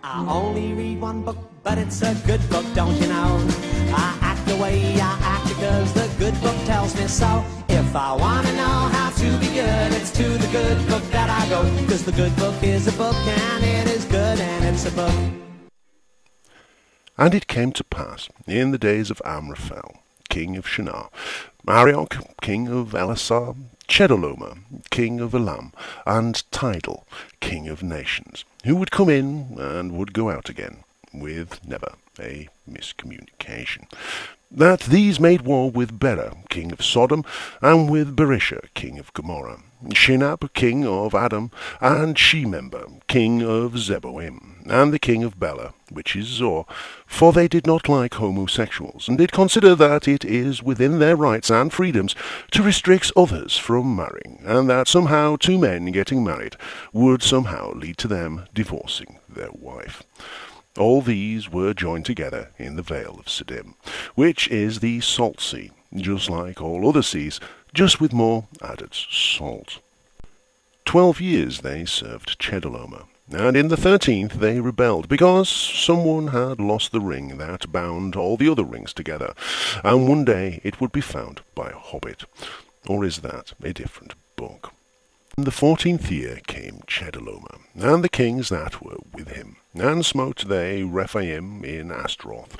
I only read one book, but it's a good book, don't you know? I act the way I act because the good book tells me so. If I want to know how to be good, it's to the good book that I go. Because the good book is a book, and it is good, and it's a book. And it came to pass, in the days of Amraphel, king of Shinar, Arioch, king of Elasar, Chedorlaomer, king of Elam, and Tidal, king of nations, who would come in and would go out again, with never a miscommunication, that these made war with Bera, king of Sodom, and with Berisha, king of Gomorrah, Shinab, king of Adam, and Shemember, king of Zeboim, and the king of Bela, which is Zor, for they did not like homosexuals, and did consider that it is within their rights and freedoms to restrict others from marrying, and that somehow two men getting married would somehow lead to them divorcing their wife. All these were joined together in the Vale of Siddim, which is the salt sea, just like all other seas, just with more added salt. 12 years they served Chedorlaomer, and in the 13th they rebelled, because someone had lost the ring that bound all the other rings together, and one day it would be found by a hobbit. Or is that a different book? In the 14th year came Chedorlaomer, and the kings that were with him, and smote they Rephaim in Astaroth,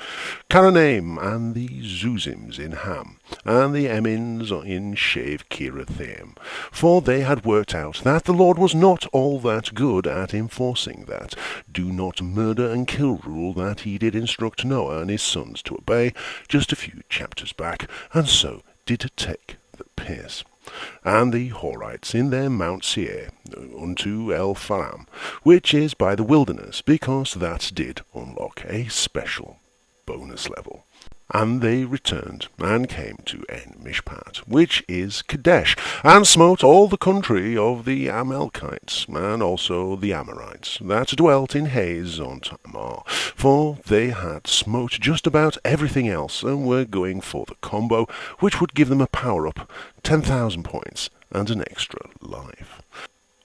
Karanaim, and the Zuzims in Ham, and the Emins in Shave-Kirathaim, for they had worked out that the Lord was not all that good at enforcing that do not murder and kill rule that he did instruct Noah and his sons to obey just a few chapters back, and so did take the piss. And the Horites in their Mount Seir unto El Faram, which is by the wilderness, because that did unlock a special bonus level. And they returned, and came to En Mishpat, which is Kadesh, and smote all the country of the Amalekites, and also the Amorites, that dwelt in Haze on Tamar, for they had smote just about everything else, and were going for the combo, which would give them a power-up, 10,000 points, and an extra life.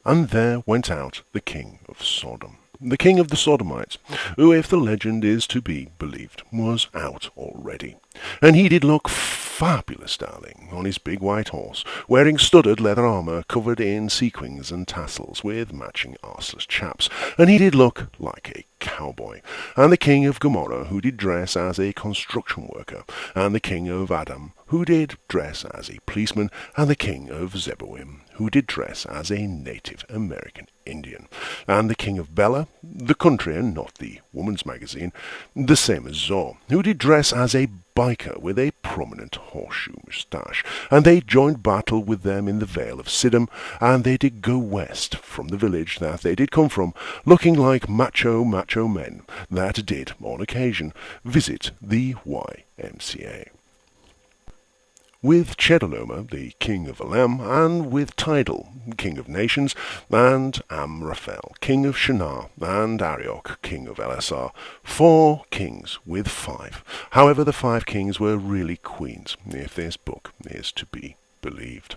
And there went out the king of Sodom, the king of the Sodomites, who, if the legend is to be believed, was out already. And he did look fabulous, darling, on his big white horse, wearing studded leather armour covered in sequins and tassels, with matching arseless chaps, and he did look like a cowboy. And the king of Gomorrah, who did dress as a construction worker, and the king of Adam, who did dress as a policeman, and the king of Zeboim, who did dress as a Native American Indian, and the king of Bela, the country and not the woman's magazine, the same as Zor, who did dress as a biker with a prominent horseshoe moustache, and they joined battle with them in the Vale of Siddim, and they did go west from the village that they did come from, looking like macho men that did, on occasion, visit the YMCA. With Chedorlaomer, the king of Elam, and with Tidal, king of nations, and Amraphel, king of Shinar, and Arioch, king of Elasar, 4 kings with 5. However, the 5 kings were really queens, if this book is to be believed.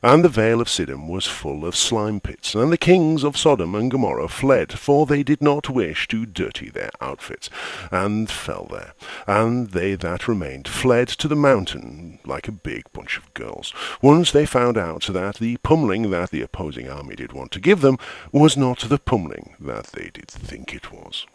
And the Vale of Siddim was full of slime pits, and the kings of Sodom and Gomorrah fled, for they did not wish to dirty their outfits, and fell there. And they that remained fled to the mountain like a big bunch of girls. Once they found out that the pummeling that the opposing army did want to give them was not the pummeling that they did think it was.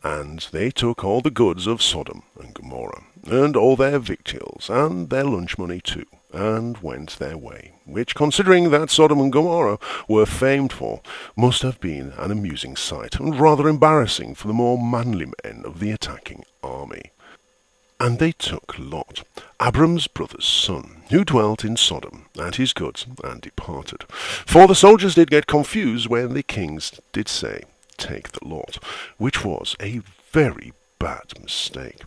And they took all the goods of Sodom and Gomorrah, and all their victuals, and their lunch money too, and went their way, which, considering that Sodom and Gomorrah were famed for, must have been an amusing sight, and rather embarrassing for the more manly men of the attacking army. And they took Lot, Abram's brother's son, who dwelt in Sodom, and his goods, and departed. For the soldiers did get confused when the kings did say, Take the Lot, which was a very bad mistake.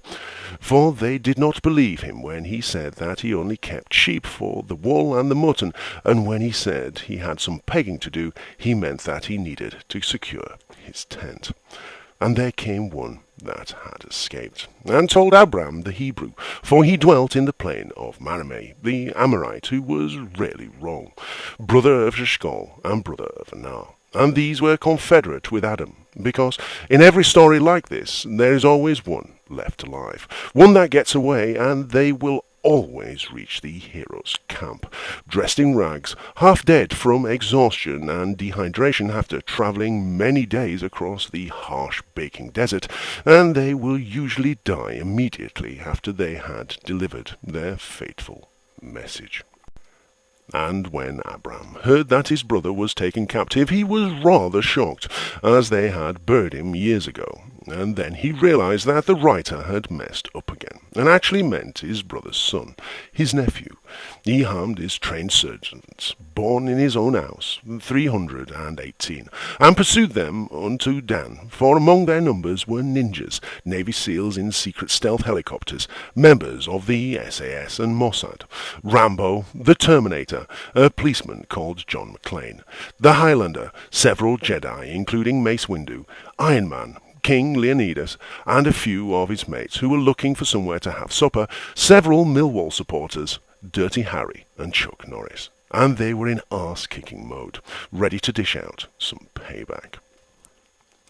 For they did not believe him when he said that he only kept sheep for the wool and the mutton, and when he said he had some pegging to do, he meant that he needed to secure his tent. And there came one that had escaped, and told Abram the Hebrew, for he dwelt in the plain of Marameh, the Amorite, who was really wrong, brother of Eshcol and brother of Anar, and these were confederate with Adam, because in every story like this there is always one left alive, one that gets away, and they will always reach the hero's camp, dressed in rags, half dead from exhaustion and dehydration after travelling many days across the harsh baking desert, and they will usually die immediately after they had delivered their fateful message. And when Abram heard that his brother was taken captive, he was rather shocked, as they had buried him years ago. And then he realized that the writer had messed up again, and actually meant his brother's son, his nephew. He harmed his trained sergeants, born in his own house, 318, and pursued them unto Dan, for among their numbers were ninjas, Navy SEALs in secret stealth helicopters, members of the SAS and Mossad, Rambo, the Terminator, a policeman called John McClane, the Highlander, several Jedi, including Mace Windu, Iron Man, King Leonidas, and a few of his mates who were looking for somewhere to have supper, several Millwall supporters, Dirty Harry and Chuck Norris. And they were in arse-kicking mode, ready to dish out some payback.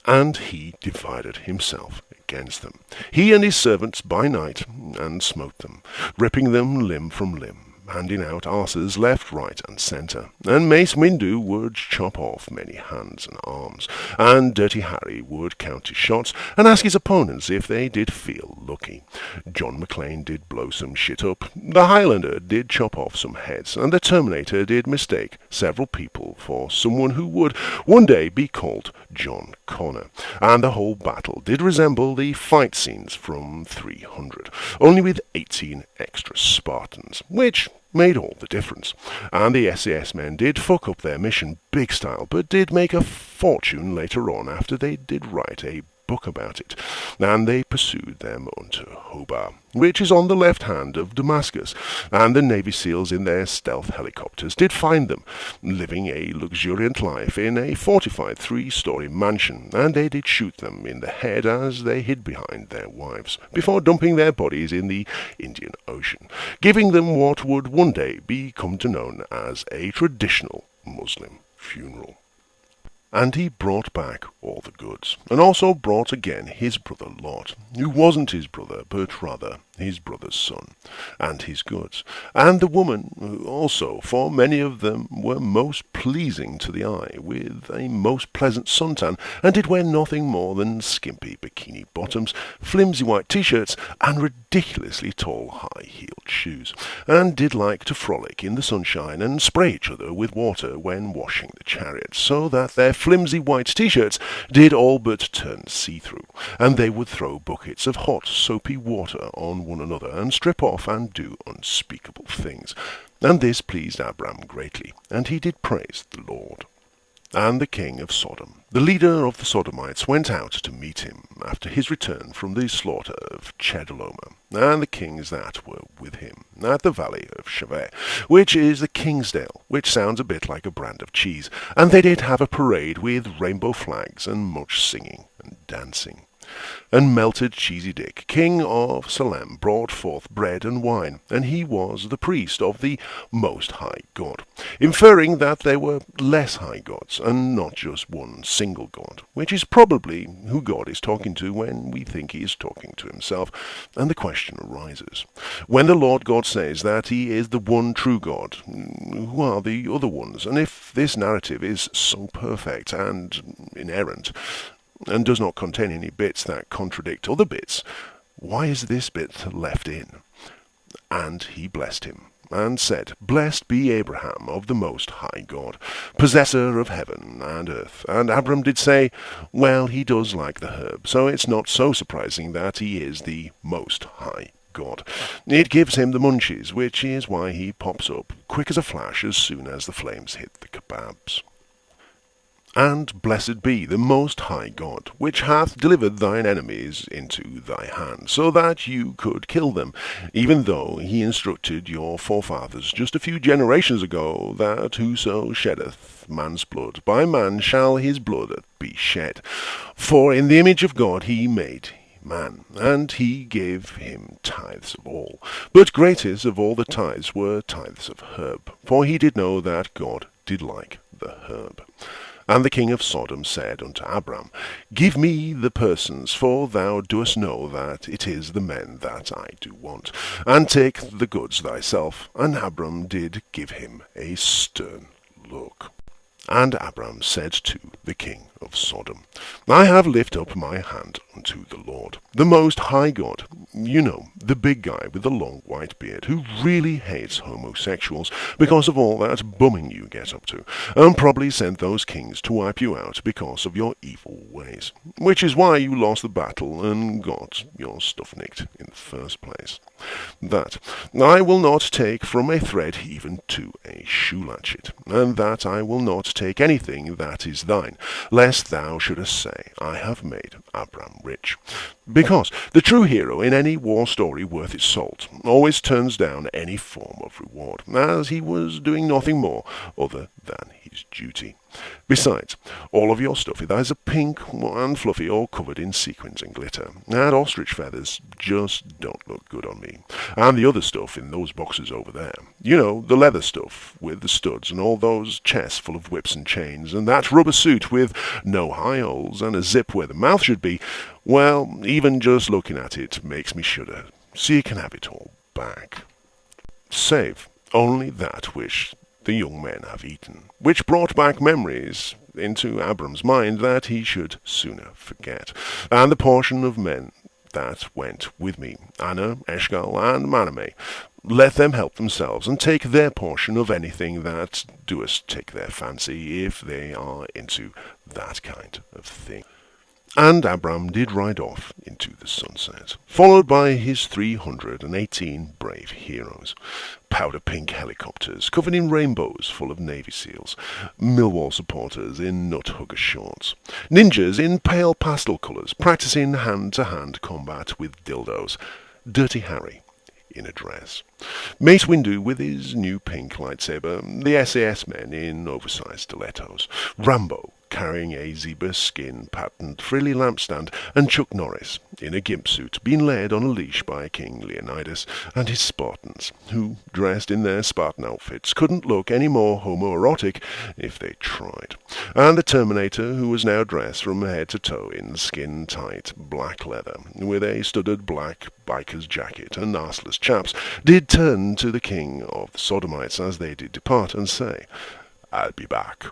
And he divided himself against them, he and his servants by night, and smote them, ripping them limb from limb, handing out arses left, right, and centre, and Mace Windu would chop off many hands and arms, and Dirty Harry would count his shots and ask his opponents if they did feel lucky. John McClane did blow some shit up, the Highlander did chop off some heads, and the Terminator did mistake several people for someone who would one day be called John Connor, and the whole battle did resemble the fight scenes from 300, only with 18 extra Spartans, which made all the difference. And the SAS men did fuck up their mission big style, but did make a fortune later on after they did write a book about it, and they pursued them unto Hobah, which is on the left hand of Damascus, and the Navy SEALs in their stealth helicopters did find them, living a luxuriant life in a fortified 3-story mansion, and they did shoot them in the head as they hid behind their wives, before dumping their bodies in the Indian Ocean, giving them what would one day become to known as a traditional Muslim funeral. And he brought back all the goods, and also brought again his brother Lot, who wasn't his brother, but rather his brother's son, and his goods, and the woman who also, for many of them were most pleasing to the eye, with a most pleasant suntan, and did wear nothing more than skimpy bikini bottoms, flimsy white t-shirts, and ridiculously tall high-heeled shoes, and did like to frolic in the sunshine and spray each other with water when washing the chariots, so that their flimsy white t-shirts did all but turn see-through, and they would throw buckets of hot, soapy water on one another, and strip off and do unspeakable things. And this pleased Abram greatly, and he did praise the Lord. And the king of Sodom, the leader of the Sodomites, went out to meet him after his return from the slaughter of Chedorlaomer, and the kings that were with him, at the valley of Shaveh, which is the Kingsdale, which sounds a bit like a brand of cheese, and they did have a parade with rainbow flags and much singing and dancing. And melted Cheesy Dick, king of Salem, brought forth bread and wine, and he was the priest of the Most High God, inferring that there were less high gods, and not just one single God, which is probably who God is talking to when we think he is talking to himself. And the question arises, when the Lord God says that he is the one true God, who are the other ones? And if this narrative is so perfect and inerrant, and does not contain any bits that contradict other bits, why is this bit left in? And he blessed him, and said, Blessed be Abraham of the Most High God, possessor of heaven and earth. And Abram did say, well, he does like the herb, so it's not so surprising that he is the Most High God. It gives him the munchies, which is why he pops up quick as a flash as soon as the flames hit the kebabs. And blessed be the Most High God, which hath delivered thine enemies into thy hand, so that you could kill them, even though he instructed your forefathers just a few generations ago, that whoso sheddeth man's blood, by man shall his blood be shed. For in the image of God he made man, and he gave him tithes of all. But greatest of all the tithes were tithes of herb, for he did know that God did like the herb. And the king of Sodom said unto Abram, Give me the persons, for thou doest know that it is the men that I do want, and take the goods thyself. And Abram did give him a stern look. And Abram said to the king of Sodom, I have lifted up my hand unto the Lord, the Most High God, you know, the big guy with the long white beard, who really hates homosexuals because of all that bumming you get up to, and probably sent those kings to wipe you out because of your evil ways, which is why you lost the battle and got your stuff nicked in the first place. That I will not take from a thread even to a shoe latchet, and that I will not take anything that is thine, lest thou shouldest say, I have made Abram rich. Because the true hero in any war story worth its salt always turns down any form of reward, as he was doing nothing more other than his duty. Besides, all of your stuff is either pink and fluffy or covered in sequins and glitter, and ostrich feathers just don't look good on me. And the other stuff in those boxes over there, you know, the leather stuff with the studs and all those chests full of whips and chains, and that rubber suit with no high holes and a zip where the mouth should be, well, even just looking at it makes me shudder, so you can have it all back. Save only that which the young men have eaten, which brought back memories into Abram's mind that he should sooner forget, and the portion of men that went with me, Anna, Eshgal, and Maname. Let them help themselves, and take their portion of anything that doest take their fancy, if they are into that kind of thing. And Abram did ride off into the sunset, followed by his 318 brave heroes. Powder-pink helicopters covered in rainbows full of Navy SEALs, Millwall supporters in nut-hugger shorts, ninjas in pale pastel colours practising hand-to-hand combat with dildos, Dirty Harry in a dress, Mace Windu with his new pink lightsaber, the SAS men in oversized stilettos, Rambo carrying a zebra skin patterned frilly lampstand, and Chuck Norris in a gimp suit being led on a leash by King Leonidas and his Spartans, who, dressed in their Spartan outfits, couldn't look any more homoerotic if they tried, and the Terminator, who was now dressed from head to toe in skin-tight black leather, with a studded black biker's jacket and arseless chaps, did turn to the king of the Sodomites as they did depart, and say, I'll be back.